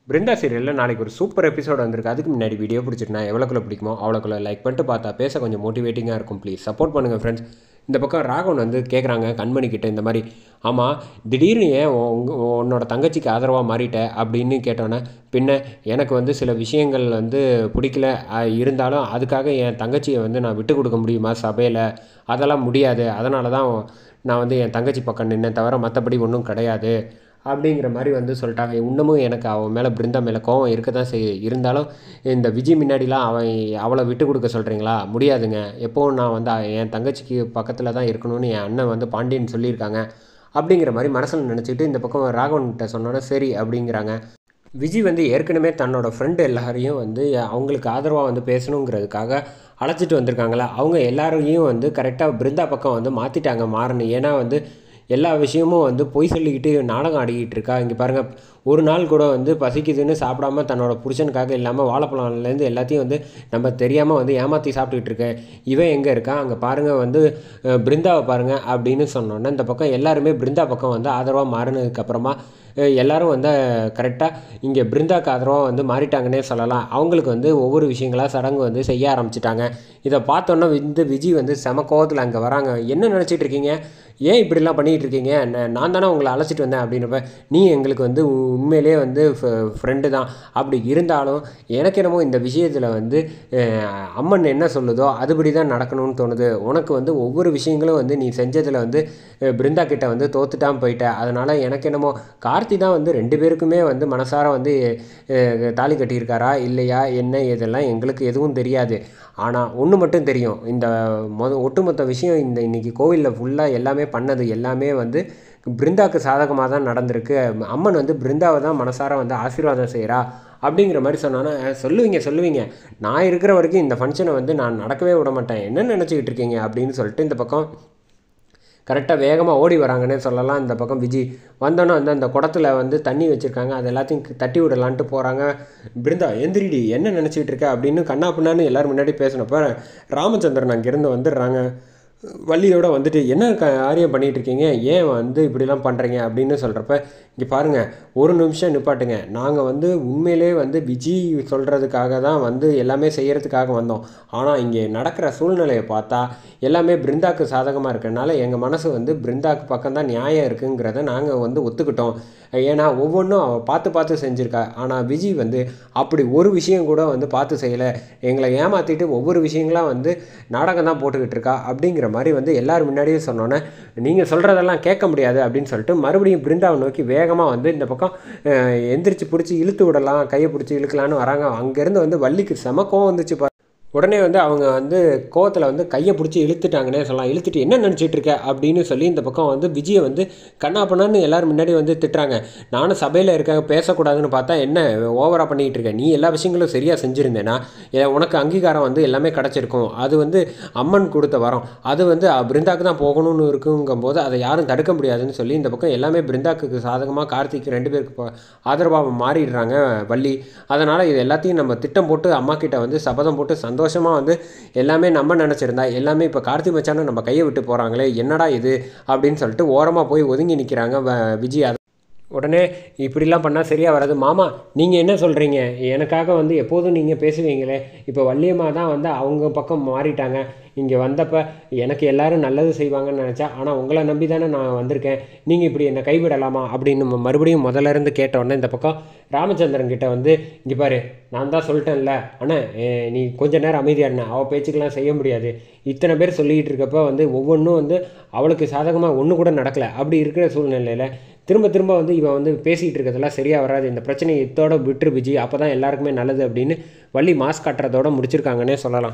பிருந்தா சீரியலில் நாளைக்கு ஒரு சூப்பர் எபிசோட் வந்திருக்கு. அதுக்கு முன்னாடி வீடியோ பிடிச்சிருந்தா எவ்வளோக்குள்ள பிடிக்குமோ அவ்வளோக்குள்ள லைக் பண்ணிட்டு பார்த்தா பேச கொஞ்சம் மோட்டிவேட்டிங்காக இருக்கும். ப்ளீஸ் சப்போர்ட் பண்ணுங்கள் ஃப்ரெண்ட்ஸ். இந்த பக்கம் ராகவன் வந்து கேட்குறாங்க கண்மணி கிட்ட, இந்த மாதிரி ஆமாம் திடீர்னு ஏன் உன்னோட தங்கச்சிக்கு ஆதரவாக மாறிட்ட அப்படின்னு கேட்டோன்னே, பின்ன எனக்கு வந்து சில விஷயங்கள் வந்து பிடிக்கல, இருந்தாலும் அதுக்காக என் தங்கச்சியை வந்து நான் விட்டு கொடுக்க முடியுமா சபையில்? அதெல்லாம் முடியாது. அதனால தான் நான் வந்து என் தங்கச்சி பக்கம் நின்னே தவிர மற்றபடி ஒன்றும் கிடையாது அப்படிங்கிற மாதிரி வந்து சொல்லிட்டாங்க. இன்னமும் எனக்கு அவன் மேலே பிருந்தா மேலே கோவம் இருக்க தான் இருந்தாலும் இந்த விஜய் முன்னாடிலாம் அவளை விட்டு கொடுக்க சொல்கிறீங்களா? முடியாதுங்க. எப்போவும் நான் வந்து என் தங்கச்சிக்கு பக்கத்தில் தான் இருக்கணும்னு என் அண்ணன் வந்து பாண்டியன் சொல்லியிருக்காங்க அப்படிங்கிற மாதிரி மனசில் நினச்சிக்கிட்டு இந்த பக்கம் ராகவன்கிட்ட சொன்னோன்னே சரி அப்படிங்கிறாங்க. விஜய் வந்து ஏற்கனவே தன்னோட ஃப்ரெண்டு எல்லாரையும் வந்து அவங்களுக்கு ஆதரவாக வந்து பேசணுங்கிறதுக்காக அழைச்சிட்டு வந்திருக்காங்களா, அவங்க எல்லாரையும் வந்து கரெக்டாக பிருந்தா பக்கம் வந்து மாற்றிட்டாங்க மாறணும். ஏன்னா வந்து எல்லா விஷயமும் வந்து பொய் சொல்லிக்கிட்டு நாடகம் ஆடிக்கிட்டு இருக்கா. இங்கே பாருங்கள், ஒரு நாள் கூட வந்து பசிக்குதுன்னு சாப்பிடாம தன்னோட புருஷனுக்காக இல்லாமல் வாழைப்பழம்லேருந்து எல்லாத்தையும் வந்து நம்ம தெரியாமல் வந்து ஏமாற்றி சாப்பிட்டுக்கிட்டு இருக்கேன். இவன் எங்கே இருக்கான் அங்கே பாருங்கள், வந்து பிருந்தாவை பாருங்கள் அப்படின்னு சொன்னோன்னே இந்த பக்கம் எல்லாருமே பிருந்தா பக்கம் வந்து ஆதரவாக மாறினதுக்கப்புறமா எல்லோரும் வந்து கரெக்டாக இங்கே பிருந்தாக்கு ஆதரவாக வந்து மாறிட்டாங்கன்னே சொல்லலாம். அவங்களுக்கு வந்து ஒவ்வொரு விஷயங்களாக சடங்கு வந்து செய்ய ஆரம்பிச்சிட்டாங்க. இதை பார்த்தோன்னா இந்த விஜய் வந்து செம கோவத்தில் அங்கே வராங்க. என்ன நினச்சிட்டு இருக்கீங்க? ஏன் இப்படிலாம் பண்ணிகிட்டு இருக்கீங்க? நான் தானே உங்களை அழைச்சிட்டு வந்தேன் அப்படின்றப்ப, நீ எங்களுக்கு வந்து உண்மையிலே வந்து ஃப்ரெண்டு தான். அப்படி இருந்தாலும் எனக்கு என்னமோ இந்த விஷயத்தில் வந்து அம்மன் என்ன சொல்லுதோ அதுபடி தான் நடக்கணும்னு தோணுது. உனக்கு வந்து ஒவ்வொரு விஷயங்களும் வந்து நீ செஞ்சதில் வந்து பிருந்தா கிட்ட வந்து தோத்துட்டான் போயிட்ட. அதனால் எனக்கு என்னமோ கார்த்தி தான் வந்து 2 பேருக்குமே வந்து மனசார வந்து தாலி கட்டியிருக்காரா இல்லையா என்ன இதெல்லாம் எங்களுக்கு எதுவும் தெரியாது. ஆனால் ஒன்று மட்டும் தெரியும், இந்த ஒட்டுமொத்த விஷயம் இந்த இன்றைக்கி கோவிலில் ஃபுல்லாக எல்லாமே பண்ணது எல்லாமே வந்து பிருந்தாவுக்கு சாதகமாக தான் நடந்திருக்கு. அம்மன் வந்து பிருந்தாவை தான் மனசார வந்து ஆசீர்வாதம் செய்கிறா அப்படிங்கிற மாதிரி சொன்னான்னா, சொல்லுவீங்க நான் இருக்கிற வரைக்கும் இந்த ஃபங்க்ஷனை வந்து நான் நடக்கவே விட மாட்டேன், என்ன நினச்சிக்கிட்டு இருக்கீங்க அப்படின்னு சொல்லிட்டு இந்த பக்கம் கரெக்டாக வேகமாக ஓடி வராங்கன்னே சொல்லலாம். இந்த பக்கம் விஜய் வந்தோன்னே வந்து அந்த குடத்தில் வந்து தண்ணி வச்சுருக்காங்க, அது எல்லாத்தையும் தட்டி விடலான்ட்டு போகிறாங்க. பிருந்தா எந்திரிடி, என்ன நினச்சிக்கிட்டு இருக்க அப்படின்னு கண்ணா பின்னான்னு எல்லோரும் முன்னாடி பேசினப்போ ராமச்சந்திரன் அங்கேருந்து வந்துடுறாங்க. வள்ளியோடு வந்துட்டு என்ன காரியம் பண்ணிகிட்டு இருக்கீங்க, ஏன் வந்து இப்படிலாம் பண்ணுறீங்க அப்படின்னு சொல்கிறப்ப, இங்கே பாருங்கள் ஒரு நிமிஷம் நிப்பாட்டுங்க, நாங்கள் வந்து உண்மையிலே வந்து விஜய் சொல்கிறதுக்காக தான் வந்து எல்லாமே செய்கிறதுக்காக வந்தோம். ஆனால் இங்கே நடக்கிற சூழ்நிலையை பார்த்தா எல்லாமே பிருந்தாக்கு சாதகமாக இருக்கிறனால எங்கள் மனசு வந்து பிருந்தாக்கு பக்கம் தான் நியாயம் இருக்குங்கிறத நாங்கள் வந்து ஒத்துக்கிட்டோம். ஏன்னா ஒவ்வொன்றும் அவள் பார்த்து செஞ்சுருக்கா. ஆனால் விஜய் வந்து அப்படி ஒரு விஷயம் கூட வந்து பார்த்து செய்யலை, எங்களை ஏமாற்றிட்டு ஒவ்வொரு விஷயங்களாம் வந்து நாடகம் தான் போட்டுக்கிட்டு இருக்கா அப்படிங்கிற மாதிரி வந்து எல்லோரும் முன்னாடியே சொன்னோன்னே, நீங்கள் சொல்கிறதெல்லாம் கேட்க முடியாது அப்படின்னு சொல்லிட்டு மறுபடியும் பிருந்தாவை நோக்கி வேகமாக வந்து இந்த பக்கம் எந்திரிச்சு பிடிச்சி இழுத்து விடலாம், கையை பிடிச்சி இழுக்கலான்னு வராங்க. அங்கேருந்து வந்து வள்ளிக்கு செம கோவம் வந்துச்சு. உடனே வந்து அவங்க வந்து கோவத்தில் வந்து கையை பிடிச்சி இழுத்துட்டாங்கன்னே சொல்லலாம். இழுத்துட்டு என்ன நினச்சிட்டு இருக்க அப்படின்னு சொல்லி இந்த பக்கம் வந்து விஜயை வந்து கண்ணாப்பண்ணான்னு எல்லோரும் முன்னாடி வந்து திட்டுறாங்க. நானும் சபையில் இருக்க பேசக்கூடாதுன்னு பார்த்தா என்ன ஓவராக பண்ணிக்கிட்டு இருக்கேன், நீ எல்லா விஷயங்களும் சரியாக செஞ்சுருந்தேன்னா உனக்கு அங்கீகாரம் வந்து எல்லாமே கிடச்சிருக்கும். அது வந்து அம்மன் கொடுத்த வரோம், அது வந்து பிருந்தாக்கு தான் போகணும்னு இருக்குங்கும்போது அதை யாரும் தடுக்க முடியாதுன்னு சொல்லி இந்த பக்கம் எல்லாமே பிருந்தாக்கு சாதகமாக கார்த்திக் 2 பேருக்கு ஆதரவாக மாறிடுறாங்க வள்ளி. அதனால் இது எல்லாத்தையும் நம்ம திட்டம் போட்டு அம்மா கிட்ட வந்து சபதம் போட்டு சந்தோஷமாக வந்து எல்லாமே நம்ம நினச்சிருந்தா எல்லாமே இப்போ கார்த்தி மச்சான நம்ம கையை விட்டு போகிறாங்களே என்னடா இது அப்படின்னு சொல்லிட்டு ஓரமாக போய் ஒதுங்கி நிற்கிறாங்க விஜய். உடனே இப்படிலாம் பண்ணால் சரியாக வராது மாமா, நீங்கள் என்ன சொல்கிறீங்க, எனக்காக வந்து எப்போதும் நீங்கள் பேசுவீங்களே, இப்போ வள்ளியம்மா தான் வந்து அவங்க பக்கம் மாறிட்டாங்க. இங்கே வந்தப்போ எனக்கு எல்லோரும் நல்லது செய்வாங்கன்னு நினச்சா, ஆனால் உங்களை நம்பி தானே நான் வந்திருக்கேன், நீங்கள் இப்படி என்னை கைவிடலாமா அப்படின்னு மறுபடியும் முதல்ல இருந்து கேட்டோடனே இந்த பக்கம் ராமச்சந்திரன் கிட்ட வந்து, இங்கே பாரு நான் தான் சொல்லிட்டேன்ல ஆனால் நீ கொஞ்சம் நேரம் அமைதியாடின, அவள் பேச்சுக்கெல்லாம் செய்ய முடியாது, இத்தனை பேர் சொல்லிக்கிட்டு இருக்கப்போ வந்து ஒவ்வொன்றும் வந்து அவளுக்கு சாதகமாக ஒன்று கூட நடக்கலை. அப்படி இருக்கிற சூழ்நிலையில் திரும்ப வந்து இவன் வந்து பேசிகிட்டு இருக்கிறதெல்லாம் சரியாக வராது, இந்த பிரச்சனையை இத்தோட விட்டுரு விஜய், அப்போ தான் எல்லாருக்குமே நல்லது அப்படின்னு வள்ளி மாஸ்க் கட்டுறதோடு முடிச்சிருக்காங்கன்னே சொல்லலாம்.